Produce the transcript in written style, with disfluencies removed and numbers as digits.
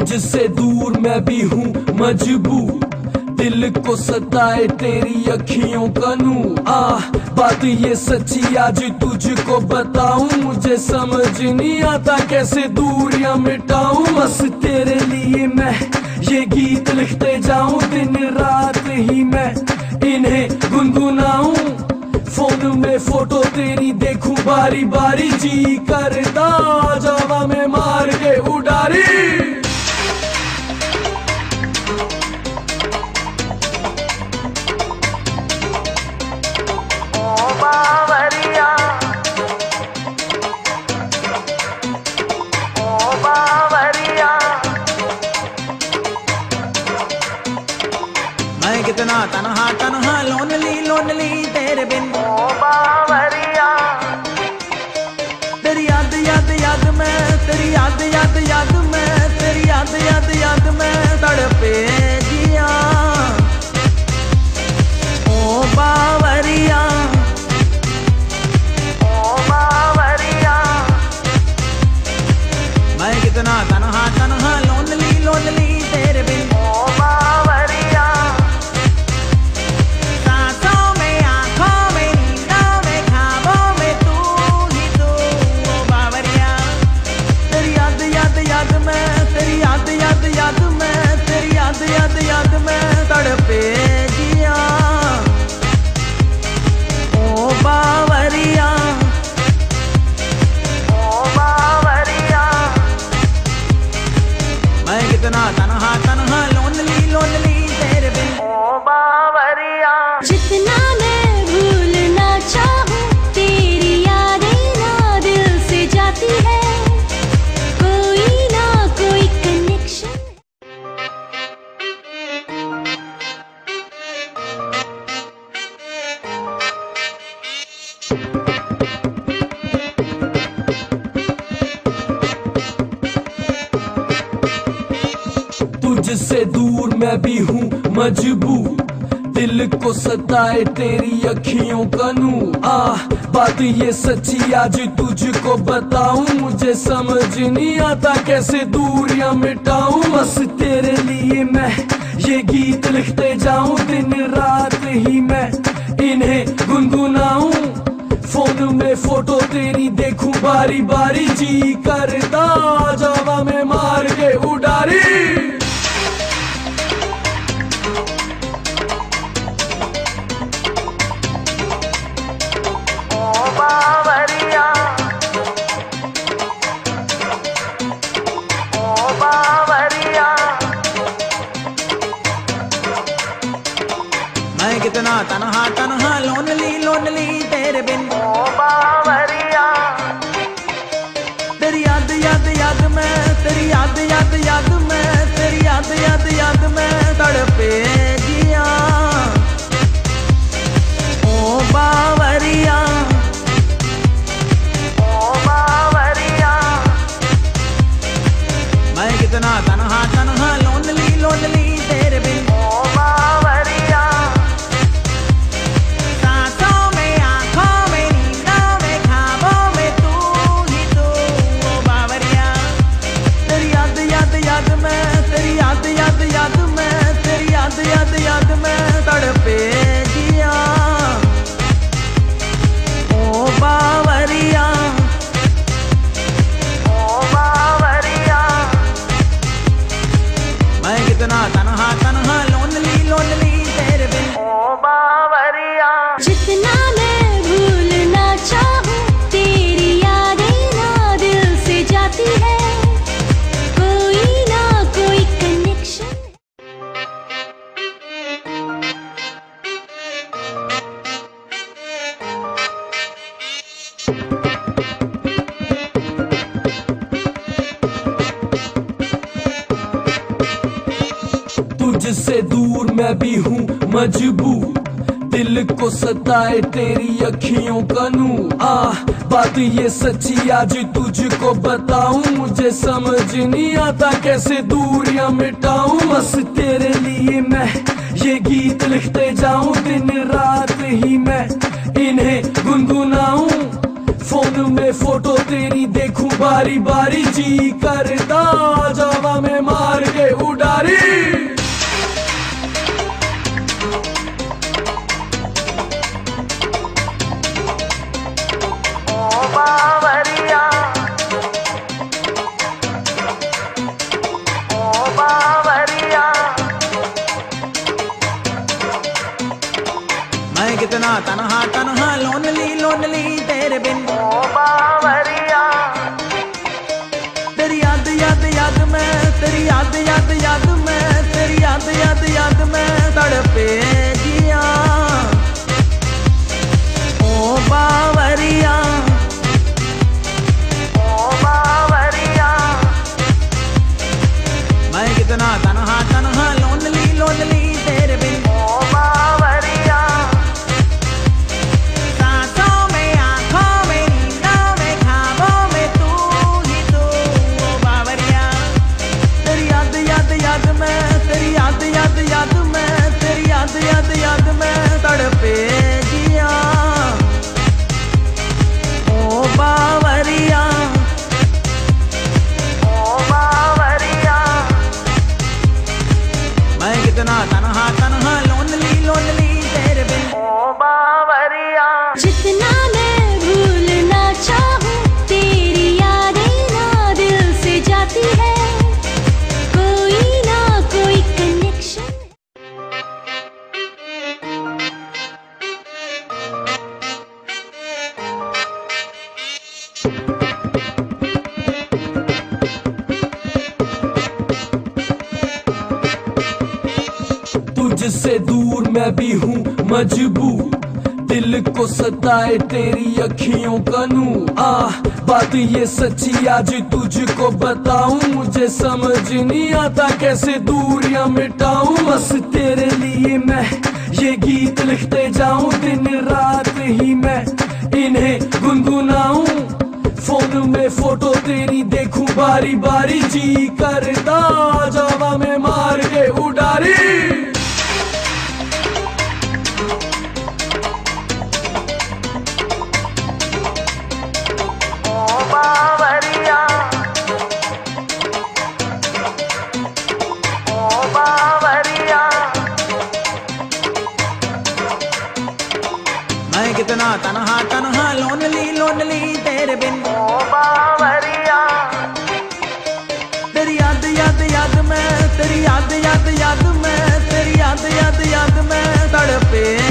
तुझसे दूर मैं भी हूँ मजबूर, दिल को सताए तेरी अखियों का नूर। बात ये सच्ची आज तुझको बताऊं, मुझे समझ नहीं आता कैसे दूरियां मिटाऊं। बस तेरे लिए मैं ये गीत लिखते जाऊं, दिन रात ही मैं इन्हें गुनगुनाऊं। फोन में फोटो तेरी देखूं बारी बारी, जी करता जावा में मार के उडारी। मैं कितना तन्हा तन्हा लोनली लोनली तेरे बिन। ओ बावरिया तेरी याद याद याद में, तेरी याद याद याद में, तेरी याद याद याद में तड़पे जिया। ओ बावरिया ओ बावरिया मैं कितना तन्हा तन्हा लोनली लोनली तेरे बिन। ओ बावरिया याद याद में तड़पे जिया। ओ बावरिया ओ बावरिया मैं कितना तन्हा तन्हा लोनली लोनली तेरे बिन। ओ बावरिया जितना मैं भूलना चाहूं, तेरी यादें ना दिल से जाती है। कोई ना कोई कनेक्शन। तुझसे दूर मैं भी हूँ मजबूर, दिल को सताए तेरी अखियों का नूर। बात ये सच्ची आज तुझको बताऊं, मुझे समझ नहीं आता कैसे दूरियां मिटाऊं। बस तेरे लिए मैं ये गीत लिखते जाऊं, दिन रात ही मैं इन्हें गुनगुनाऊं। फोन में फोटो तेरी देखूं बारी बारी, जी करता जावा में मार के उडारी। बावरिया ओ बावरिया मैं कितना तन्हा तन्हा लोनली लोनली तेरे बिन। ओ बावरिया तेरी याद याद याद में, तेरी याद याद याद में, तेरी याद याद याद में तड़पे जिया। ओ बावरिया मैं कितना तन्हा तन्हा लोनली लोनली तेरे बिन। ओ बावरिया सांसों में आँखों में नींदों में ख्वाबों में तू ही तू। ओ बावरिया तेरी याद याद याद में, तेरी याद याद याद में, तेरी याद याद याद में तड़पे जिया। ओ बावरिया मैं कितना तन्हा तन्हा लोनली लोनली तेरे बिन। ओ बावरिया जितना मैं भूलना चाहूं, तेरी यादें ना दिल से जाती है। कोई ना कोई कनेक्शन। तुझसे दूर मैं भी हूँ मजबूर, दिल को सताए तेरी अखियों का नूर। बात ये सच्ची आज तुझको बताऊं, मुझे समझ नहीं आता कैसे दूरियां मिटाऊं। बस तेरे लिए मैं ये गीत लिखते जाऊं, दिन रात ही मैं इन्हें गुनगुनाऊं। फोन में फोटो तेरी देखूं बारी बारी, जी करता जावा में मार कितना तन्हा तन्हा लोनली लोनली तेरे बिन ओ बावरिया सांसों में आंखों में नींदों में ख्वाबों में तू ही तू ओ बावरिया तेरी याद याद याद में तेरी याद याद याद में तेरी याद याद याद में तड़पे जिया ओ बावरिया मैं कितना तन्हा तन्हा लोनली लोनली तेरे बिन ओ बावरिया जितना मैं भूलना चाहूं तेरी यादें ना दिल से जाती है कोई ना कोई कनेक्शन तुझसे दूर मैं भी हूँ मजबूर दिल को सताए तेरी अखियों का नूर बात ये सच्ची आज तुझको बताऊं मुझे समझ नहीं आता कैसे दूरियां मिटाऊं बस तेरे लिए मैं ये गीत लिखते जाऊं दिन रात ही मैं इन्हें गुनगुनाऊं फोन में फोटो तेरी देखूं बारी बारी जी करता जावा में मार के उडारी मैं कितना तन्हा तन्हा लोनली लोनली तेरे बिन ओ बावरिया तेरी याद याद याद में तेरी याद याद याद में तेरी याद याद याद में तड़पे